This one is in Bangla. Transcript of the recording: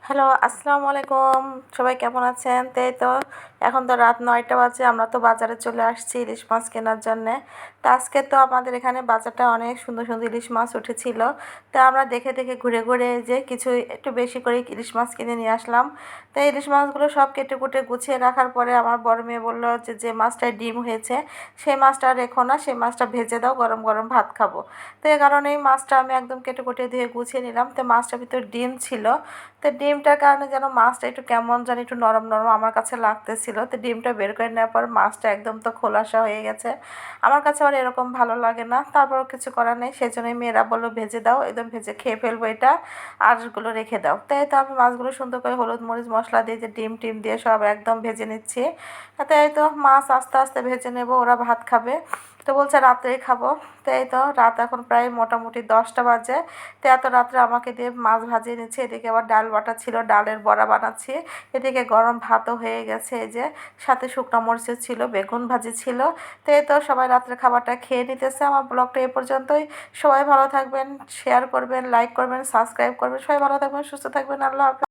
হ্যালো, আসসালামু আলাইকুম। সবাই কেমন আছেন? এই তো এখন তো রাত ৯টা বাজে। আমরা তো বাজারে চলে আসছি ইলিশ মাছ কেনার জন্যে। তো আজকে তো আমাদের এখানে বাজারটা অনেক সুন্দর সুন্দর ইলিশ মাছ উঠেছিল। তো আমরা দেখে দেখে ঘুরে ঘুরে যে কিছু একটু বেশি করে ইলিশ মাছ কিনে নিয়ে আসলাম। তো ইলিশ মাছগুলো সব কেটে কুটে গুছিয়ে রাখার পরে আমার বড় মেয়ে বলল যে মাছটায় ডিম হয়েছে সেই মাছটা রেখো না, সেই মাছটা ভেজে দাও, গরম গরম ভাত খাবো। তো এই কারণে এই মাছটা আমি একদম কেটে কুটে ধুয়ে গুছিয়ে নিলাম। তো মাছটার ভিতর ডিম ছিল। তো ডিমটার কারণে যেন মাছটা একটু কেমন জানি একটু নরম নরম আমার কাছে লাগতেছিল। তো ডিমটা বের করে নেওয়ার পর মাছটা একদম তো খোলাসা হয়ে গেছে। আমার কাছে আবার এরকম ভালো লাগে না, তারপরও কিছু করার নেই। সেই জন্যই মেয়েরা বললো ভেজে দাও, একদম ভেজে খেয়ে ফেলবো এটা, আরগুলো রেখে দাও। তাই তো আমি মাছগুলো সুন্দর করে হলুদ মরিচ মশলা দিয়ে যে ডিম টিম দিয়ে সব একদম ভেজে নিচ্ছি। তাই তো মাছ আস্তে আস্তে ভেজে নেব, ওরা ভাত খাবে। তো বলছে রাত্রেই খাবো। তো এই তো রাত এখন প্রায় মোটামুটি 10টা বাজে। তো এত রাত্রে আমাকে দিয়ে মাছ ভাজিয়ে নিচ্ছে, এদিকে আবার ডাল বাটা ছিল, ডালের বড়া বানাচ্ছি, এদিকে গরম ভাতও হয়ে গেছে, এই যে সাথে শুকনো মরিচ ছিল, বেগুন ভাজি ছিল। তো এই তো সবাই রাত্রে খাবারটা খেয়ে নিতেছে। আমার ব্লগটা এ পর্যন্তই। সবাই ভালো থাকবেন, শেয়ার করবেন, লাইক করবেন, সাবস্ক্রাইব করবেন। সবাই ভালো থাকবেন, সুস্থ থাকবেন। আল্লাহ হাফেজ।